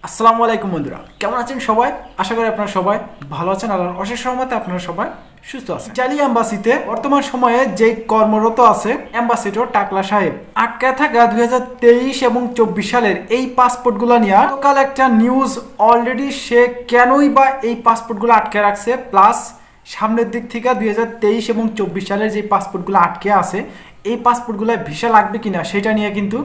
আসসালামু আলাইকুম বন্ধুরা, কেমন আছেন সবাই? আশা করি আপনারা সবাই ভালো আছেন। আল্লাহর অশেষ রহমতে আপনারা সবাই সুস্থ আছেন। ইতালি এম্বাসিতে বর্তমান সময়ে যে কর্মরত আছে অ্যাম্বাসেডর টাকলা সাহেব, আটকায় থাকা 2023 এবং 24 সালের এই পাসপোর্টগুলো নিয়ে গতকাল একটা নিউজ অলরেডি সে কেনই বা এই পাসপোর্টগুলো আটকে রাখছে, প্লাস সামনের দিক থেকে 2023 এবং 24 সালের যে পাসপোর্টগুলো আটকে আছে এই পাসপোর্টগুলো ভিসা লাগবে কিনা সেটা নিয়ে কিন্তু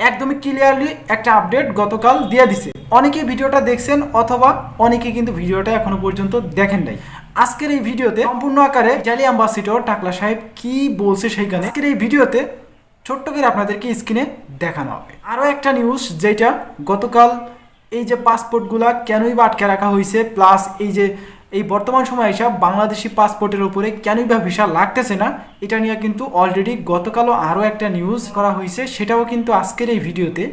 একদমই ক্লিয়ারলি একটা আপডেট গতকাল দিয়ে দিছে। অনেকে ভিডিওটা দেখছেন অথবা অনেকে কিন্তু ভিডিওটা এখনো পর্যন্ত দেখেন নাই। আজকের এই ভিডিওতে সম্পূর্ণ আকারে ইতালি অ্যাম্বাসেডর টাকলা সাহেব কি বলছে সেইখানে আজকের এই ভিডিওতে ছোট্ট করে আপনাদেরকে স্ক্রিনে দেখানো হবে। আরও একটা নিউজ যেটা গতকাল এই যে পাসপোর্টগুলা কেনই বা আটকে রাখা হয়েছে, প্লাস এই বর্তমান সময়ে এসব বাংলাদেশি পাসপোর্টের উপরে কেনই বা ভিসা লাগতেছে না, এটা নিয়ে কিন্তু অলরেডি গতকালও আরও একটা নিউজ করা হয়েছে, সেটাও কিন্তু আজকের এই ভিডিওতে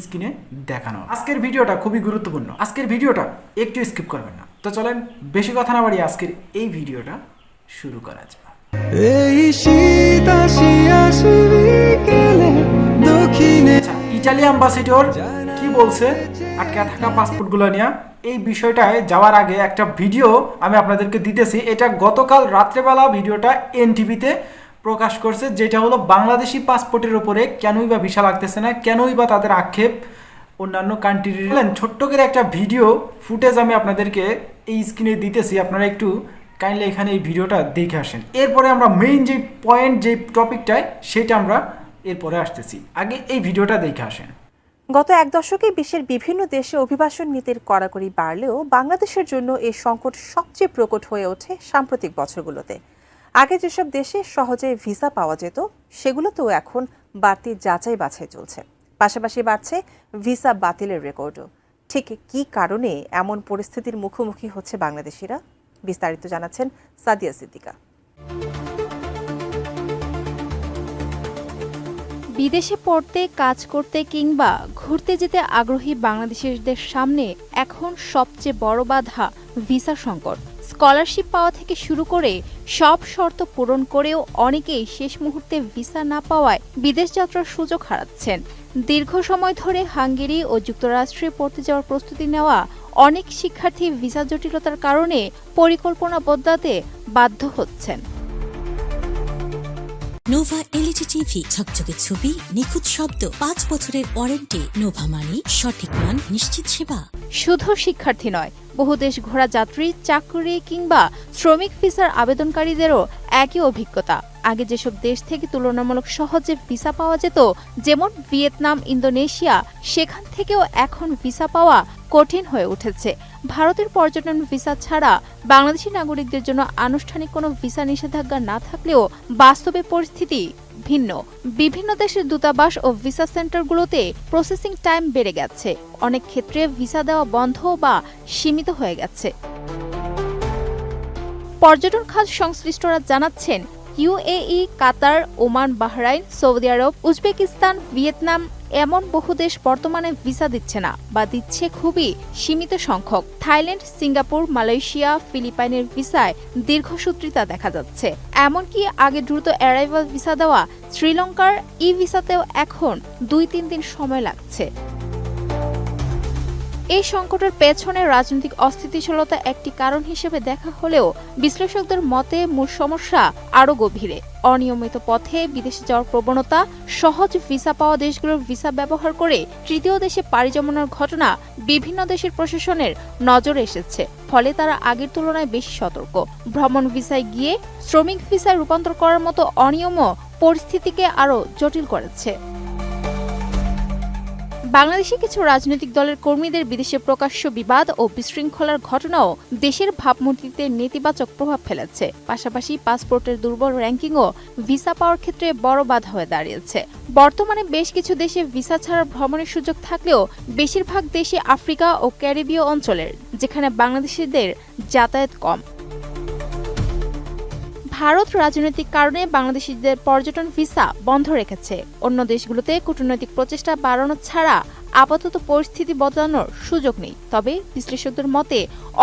স্ক্রিনে দেখানো। আজকের ভিডিওটা খুবই গুরুত্বপূর্ণ, আজকের ভিডিওটা একটু স্কিপ করবেন না। তো চলেন বেশি কথা না বাড়িয়ে আজকের এই ভিডিওটা শুরু করা যাক। ইতালি অ্যাম্বাসেডর কি বলছে আটকে থাকা পাসপোর্টগুলো নিয়ে, এই বিষয়টায় যাওয়ার আগে একটা ভিডিও আমি আপনাদেরকে দিতেছি। এটা গতকাল রাত্রেবেলা ভিডিওটা এনটিভিতে প্রকাশ করছে, যেটা হলো বাংলাদেশি পাসপোর্টের উপরে কেনই বা ভিসা লাগতেছে না, কেনই বা তাদের আক্ষেপ অন্যান্য কান্ট্রির। ছোট্ট করে একটা ভিডিও ফুটেজ আমি আপনাদেরকে এই স্ক্রিনে দিতেছি, আপনারা একটু কাইন্ডলি এখানে এই ভিডিওটা দেখে আসেন। এরপরে আমরা মেইন যে পয়েন্ট যে টপিকটায় সেটা আমরা এরপরে আসতেছি, আগে এই ভিডিওটা দেখে আসেন। গত এক দশকে বিশ্বের বিভিন্ন দেশে অভিবাসন নীতির কড়াকড়ি বাড়লেও বাংলাদেশের জন্য এই সংকট সবচেয়ে প্রকট হয়ে ওঠে সাম্প্রতিক বছরগুলোতে। আগে যেসব দেশে সহজে ভিসা পাওয়া যেত সেগুলোতেও এখন বাড়তি যাচাই বাছাই চলছে, পাশাপাশি বাড়ছে ভিসা বাতিলের রেকর্ডও। ঠিক কী কারণে এমন পরিস্থিতির মুখোমুখি হচ্ছে বাংলাদেশিরা, বিস্তারিত জানাচ্ছেন সাদিয়া সিদ্দিকা। বিদেশে পড়তে, কাজ করতে কিংবা ঘুরতে যেতে আগ্রহী বাংলাদেশিদের সামনে এখন সবচেয়ে বড় বাধা ভিসা সংকট। স্কলারশিপ পাওয়া থেকে শুরু করে সব শর্ত পূরণ করেও অনেকেই শেষ মুহূর্তে ভিসা না পাওয়ায় বিদেশ যাত্রার সুযোগ হারাচ্ছেন। দীর্ঘ সময় ধরে হাঙ্গেরি ও যুক্তরাষ্ট্রে পড়তে যাওয়ার প্রস্তুতি নেওয়া অনেক শিক্ষার্থী ভিসা জটিলতার কারণে পরিকল্পনা বদলাতে বাধ্য হচ্ছেন। নোভা এলইডি টিভি, ঝকঝকে ছবি, নিখুঁত শব্দ, 5 বছরের ওয়ারেন্টি। নোভা মানে সঠিক মান, নিশ্চিত সেবা। শুধু শিক্ষার্থী নয়, বহু দেশ ঘোরা যাত্রী, চাকরি কিংবা শ্রমিক ভিসার আবেদনকারীদেরও একই অভিজ্ঞতা। আগে যেসব দেশ থেকে তুলনামূলক সহজে ভিসা পাওয়া যেত, যেমন ভিয়েতনাম, ইন্দোনেশিয়া, সেখান থেকেও এখন ভিসা পাওয়া কঠিন হয়ে উঠেছে। ভারতের পর্যটন ভিসা ছাড়া বাংলাদেশি নাগরিকদের জন্য আনুষ্ঠানিক কোনো ভিসা নিষেধাজ্ঞা না থাকলেও বাস্তবে পরিস্থিতি ভিন্ন। বিভিন্ন দেশের দূতাবাস ও ভিসা সেন্টারগুলোতে প্রসেসিং টাইম বেড়ে গেছে, অনেক ক্ষেত্রে ভিসা দেওয়া বন্ধ বা সীমিত হয়ে গেছে। পর্যটন খাত সংশ্লিষ্টরা জানাচ্ছেন, ইউএই, কাতার, ওমান, বাহরাইন, সৌদি আরব, উজবেকিস্তান, ভিয়েতনাম এমন বহু দেশ বর্তমানে ভিসা দিচ্ছে না বা দিচ্ছে খুবই সীমিত সংখ্যক। থাইল্যান্ড, সিঙ্গাপুর, মালয়েশিয়া, ফিলিপাইনের ভিসায় দীর্ঘসূত্রিতা দেখা যাচ্ছে। এমনকি আগে দ্রুত অ্যারাইভাল ভিসা দেওয়া শ্রীলঙ্কার ই ভিসাতেও এখন 2-3 দিন সময় লাগছে। এই সংকটের পেছনে রাজনৈতিক অস্থিতিশীলতা একটি কারণ হিসেবে দেখা হলেও বিশ্লেষকদের মতে মূল সমস্যা আরও গভীরে। অনিয়মিত পথে বিদেশে যাওয়ার প্রবণতা, সহজ ভিসা পাওয়া দেশগুলোর ভিসা ব্যবহার করে তৃতীয় দেশে পাড়ি জমানোর ঘটনা বিভিন্ন দেশের প্রশাসনের নজরে এসেছে, ফলে তারা আগের তুলনায় বেশি সতর্ক। ভ্রমণ ভিসায় গিয়ে শ্রমিক ভিসায় রূপান্তর করার মতো অনিয়মও পরিস্থিতিকে আরও জটিল করেছে। বাংলাদেশে কিছু রাজনৈতিক দলের কর্মীদের বিদেশে প্রকাশ্য বিবাদ ও বিশৃঙ্খলার ঘটনাও দেশের ভাবমূর্তিতে নেতিবাচক প্রভাব ফেলেছে। পাশাপাশি পাসপোর্টের দুর্বল র্যাঙ্কিংও ভিসা পাওয়ার ক্ষেত্রে বড় বাধা হয়ে দাঁড়িয়েছে। বর্তমানে বেশ কিছু দেশে ভিসা ছাড়া ভ্রমণের সুযোগ থাকলেও বেশিরভাগ দেশে আফ্রিকা ও ক্যারিবীয় অঞ্চলের, যেখানে বাংলাদেশিদের যাতায়াত কম। ভারত রাজনৈতিক কারণে বাংলাদেশিদের পর্যটন ভিসা বন্ধ রেখেছে। অন্য দেশগুলোতে কূটনৈতিক প্রচেষ্টা বাড়ানো ছাড়া আপাতত পরিস্থিতি বদলানোর সুযোগ নেই। তবে বিশ্লেষকদের মতে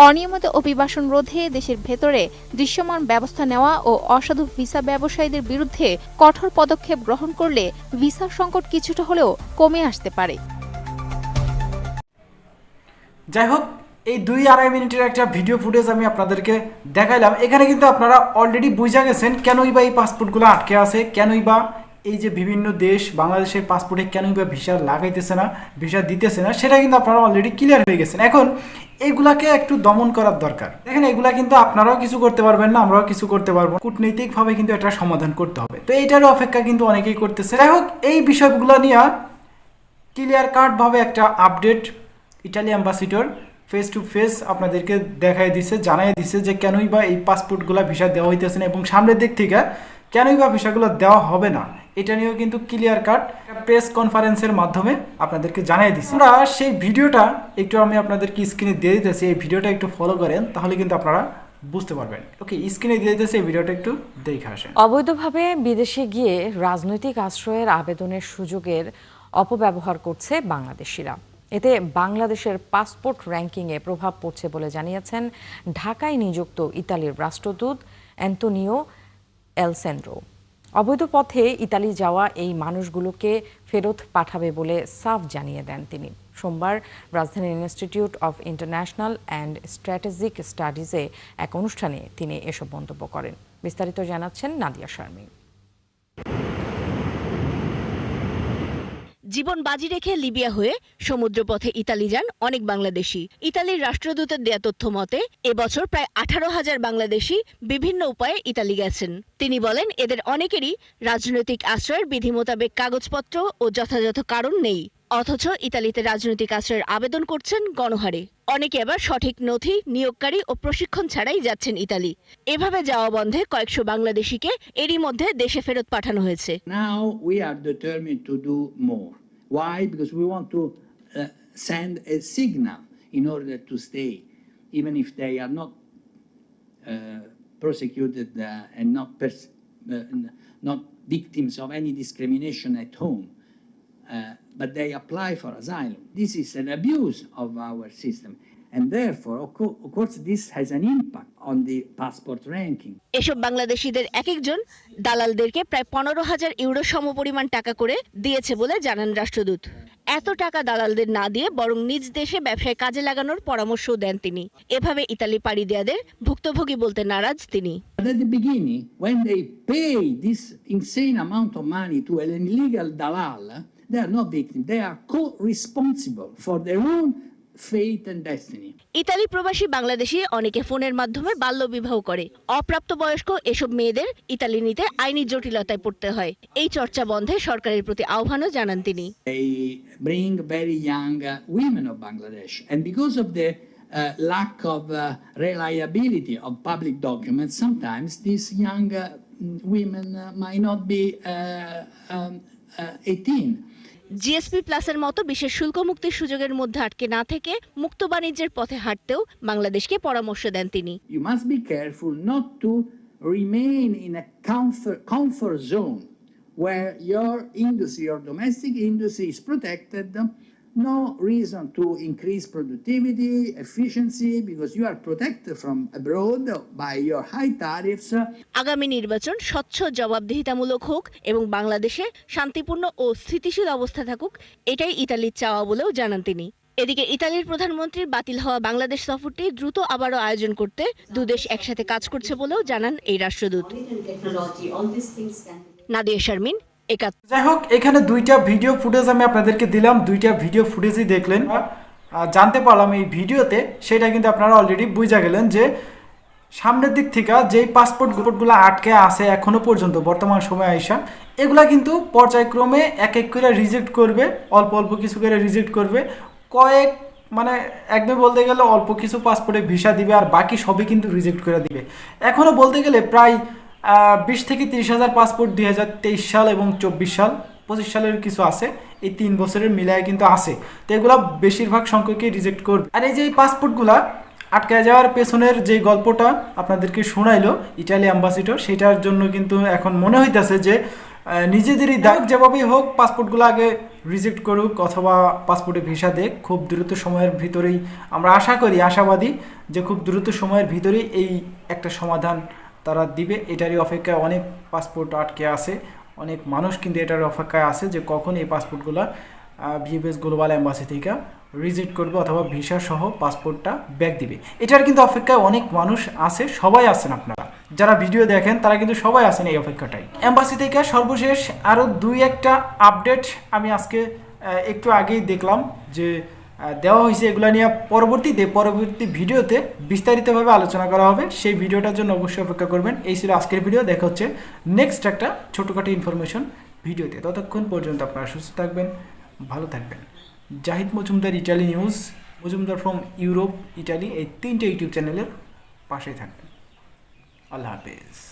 অনিয়মিত অভিবাসন রোধে দেশের ভেতরে দৃশ্যমান ব্যবস্থা নেওয়া ও অসাধু ভিসা ব্যবসায়ীদের বিরুদ্ধে কঠোর পদক্ষেপ গ্রহণ করলে ভিসা সংকট কিছুটা হলেও কমে আসতে পারে। যাই হোক, এই 2-2.5 মিনিটের একটা ভিডিও ফুটেজ আমি আপনাদেরকে দেখাইলাম। এখানে কিন্তু আপনারা অলরেডি বুঝা গেছেন কেনই বা এই পাসপোর্টগুলো আটকে আছে, কেনই বা এই যে বিভিন্ন দেশ বাংলাদেশের পাসপোর্টে কেনই বা ভিসা লাগাইতেছে না, ভিসা দিতেছে না, সেটা কিন্তু আপনারা অলরেডি ক্লিয়ার হয়ে গেছেন। এখন এইগুলাকে একটু দমন করার দরকার। দেখেন, এগুলা কিন্তু আপনারাও কিছু করতে পারবেন না, আমরাও কিছু করতে পারবো, কূটনৈতিকভাবে কিন্তু এটা সমাধান করতে হবে। তো এইটারও অপেক্ষা কিন্তু অনেকেই করতেছে। যাই হোক, এই বিষয়গুলো নিয়ে ক্লিয়ার কাটভাবে একটা update Italy ambassador face to face আপনাদেরকে দেখাই দিছে, জানাই দিছে যে কেনই বা এই পাসপোর্টগুলো ভিসা দেওয়া হইতেছে না এবং সামনের দিক থেকে কেনই বা ভিসাগুলো দেওয়া হবে না, এটা নিয়েও কিন্তু ক্লিয়ার কাট প্রেস কনফারেন্সের মাধ্যমে আপনাদেরকে জানাই দিচ্ছে। আমরা সেই ভিডিওটা একটু আমি আপনাদেরকে স্ক্রিনে দিয়ে দিতেছি, এই ভিডিওটা একটু ফলো করেন, তাহলে কিন্তু আপনারা বুঝতে পারবেন। ওকে, স্ক্রিনে দিয়ে দিতেছি, এই ভিডিওটা একটু দেখে আসেন। অবৈধভাবে বিদেশে গিয়ে রাজনৈতিক আশ্রয়ের আবেদনের সুযোগের অপব্যবহার করছে বাংলাদেশিরা। এতে বাংলাদেশের পাসপোর্ট র্যাঙ্কিংয়ে প্রভাব পড়ছে বলে জানিয়েছেন ঢাকায় নিযুক্ত ইতালির রাষ্ট্রদূত অ্যান্তোনিও এলসেন্ড্রো। অবৈধ পথে ইতালি যাওয়া এই মানুষগুলোকে ফেরত পাঠাবে বলে সাফ জানিয়ে দেন তিনি। সোমবার রাজধানীর institute of international and strategic স্টাডিজে এক অনুষ্ঠানে তিনি এসব মন্তব্য করেন। বিস্তারিত জানাচ্ছেন নাদিয়া শারমিন। জীবন বাজি রেখে লিবিয়া হয়ে সমুদ্রপথে ইতালি যান অনেক বাংলাদেশি। ইতালির রাষ্ট্রদূতের দেয়া তথ্য মতে এবছর প্রায় 18,000 বাংলাদেশি বিভিন্ন উপায়ে ইতালি গেছেন। তিনি বলেন, এদের অনেকেরই রাজনৈতিক আশ্রয়ের বিধি মোতাবেক কাগজপত্র ও যথাযথ কারণ নেই, অথচ ইতালিতে রাজনৈতিক আশ্রয়ের আবেদন করছেন গণহারে। অনেকে আবার সঠিক নথি, নিয়োগকারী ও প্রশিক্ষণ ছাড়াই যাচ্ছেন ইতালি। এভাবে যাওয়া বন্ধে কয়েকশো বাংলাদেশিকে এরই মধ্যে দেশে ফেরত পাঠানো হয়েছে। Now we are determined to do more. Why? Because we want to send a signal in order to stay, even if they are not prosecuted and not victims of any discrimination at home. But they apply for asylum. This is an abuse of our system, and therefore, of course, this has an impact on the passport ranking. এসব বাংলাদেশিদের এক একজন দালালদেরকে প্রায় 15,000 euro সমপরিমাণ টাকা করে দিয়েছে বলে জানান রাষ্ট্রদূত। এত টাকা দালালদের না দিয়ে বরং নিজ দেশে ব্যবসায় কাজে লাগানোর পরামর্শও দেন তিনি। এভাবে ইতালি পাড়ি দেয়াদের ভুক্তভোগী বলতে নারাজ তিনি। But at the beginning, when they pay this insane amount of money to an illegal dalal, they are not victims. They are co-responsible for their own fate and destiny. Italy প্রবাসী বাংলাদেশি অনেকে ফোনের মাধ্যমে বাল্যবিবাহ করে। অপ্রাপ্তবয়স্ক এসব মেয়েদের ইতালি নিতে আইনি জটিলতায় পড়তে হয়। এই চর্চা বন্ধে সরকারের প্রতি আহ্বানও জানান তিনি। They bring very young women of Bangladesh, and because of the lack of reliability of public documents, sometimes these young women might not be 18. GSP প্লাসের মতো বিশেষ শুল্ক মুক্তির সুযোগের মধ্যে আটকে না থেকে মুক্ত বাণিজ্যের পথে হাঁটতেও বাংলাদেশকে পরামর্শ দেন তিনি। You must be careful not to remain in a comfort zone where your industry, your domestic industry is protected. No reason to increase productivity, efficiency, because you are protected from abroad by your high tariffs. আগামী নির্বাচন স্বচ্ছ, জবাবদিহিতামূলক হোক এবং বাংলাদেশে শান্তিপূর্ণ ও স্থিতিশীল অবস্থা থাকুক, এটাই ইতালির চাওয়া বলেও জানান তিনি। এদিকে ইতালির প্রধানমন্ত্রীর বাতিল হওয়া বাংলাদেশ সফরটি দ্রুত আবারও আয়োজন করতে দুদেশ একসাথে কাজ করছে বলেও জানান এই রাষ্ট্রদূত। নাদিয়া শারমিন, যাই হোক, এখানে দুইটা ভিডিও ফুটেজ আমি আপনাদেরকে দিলাম, দুইটা ভিডিও ফুটেজই দেখলেন, জানতে পারলাম এই ভিডিওতে, সেটা কিন্তু আপনারা অলরেডি বুঝা গেলেন যে সামনের দিক থেকে যেই পাসপোর্টগুলো আটকে আছে এখনো পর্যন্ত বর্তমান সময়ে আইসা, এগুলা কিন্তু পর্যায়ক্রমে এক এক করে রিজেক্ট করবে, অল্প অল্প কিছু করে রিজেক্ট করবে, মানে একদম বলতে গেলে অল্প কিছু পাসপোর্টে ভিসা দিবে আর বাকি সবই কিন্তু রিজেক্ট করে দিবে। এখনো বলতে গেলে প্রায় 20 থেকে 30,000 পাসপোর্ট 2023 সাল এবং 24 সাল 25 সালের কিছু আছে, এই 3 বছরের মিলায় কিন্তু আছে। তো এগুলো বেশিরভাগ সংখ্যকই রিজেক্ট করবে। আর এই যে এই পাসপোর্টগুলা আটকে যাওয়ার পেছনের যে গল্পটা আপনাদেরকে শোনাইলো ইটালি অ্যাম্বাসিডর, সেটার জন্য কিন্তু এখন মনে হইতেছে যে নিজেদেরই দাগ, যেভাবেই হোক পাসপোর্টগুলো আগে রিজেক্ট করুক অথবা পাসপোর্টে ভিসা দেখ, খুব দ্রুত সময়ের ভিতরেই আমরা আশাবাদী যে খুব দ্রুত সময়ের ভিতরেই এই একটা সমাধান তারা দিবে। এটারই অপেক্ষায় অনেক পাসপোর্ট আটকে আছে, অনেক মানুষ কিন্তু এটার অপেক্ষায় আছে যে কখন এই পাসপোর্টগুলো ভিএফএস গ্লোবাল অ্যাম্বাসি থেকে রিজেক্ট করবে অথবা ভিসা সহ পাসপোর্টটা ব্যাক দিবে। এটার কিন্তু অপেক্ষায় অনেক মানুষ আছে, সবাই আছেন আপনারা যারা ভিডিও দেখেন তারা কিন্তু সবাই আছেন এই অপেক্ষাটাই। এম্বাসি থেকে সর্বশেষ আরও 2-1টা আপডেট আমি আজকে একটু আগেই দেখলাম যে দেওয়া হয়েছে, এগুলো নিয়ে পরবর্তী ভিডিওতে বিস্তারিতভাবে আলোচনা করা হবে। সেই ভিডিওটার জন্য অবশ্যই অপেক্ষা করবেন। এই ছিল আজকের ভিডিও, দেখা হচ্ছে নেক্সট একটা ছোটোখাটো ইনফরমেশন ভিডিওতে। ততক্ষণ পর্যন্ত আপনারা সুস্থ থাকবেন, ভালো থাকবেন। Zahid Majumdar Italy news, Majumdar from Europe, Italy, এই 3টে ইউটিউব চ্যানেলের পাশেই থাকবেন। আল্লাহ হাফেজ।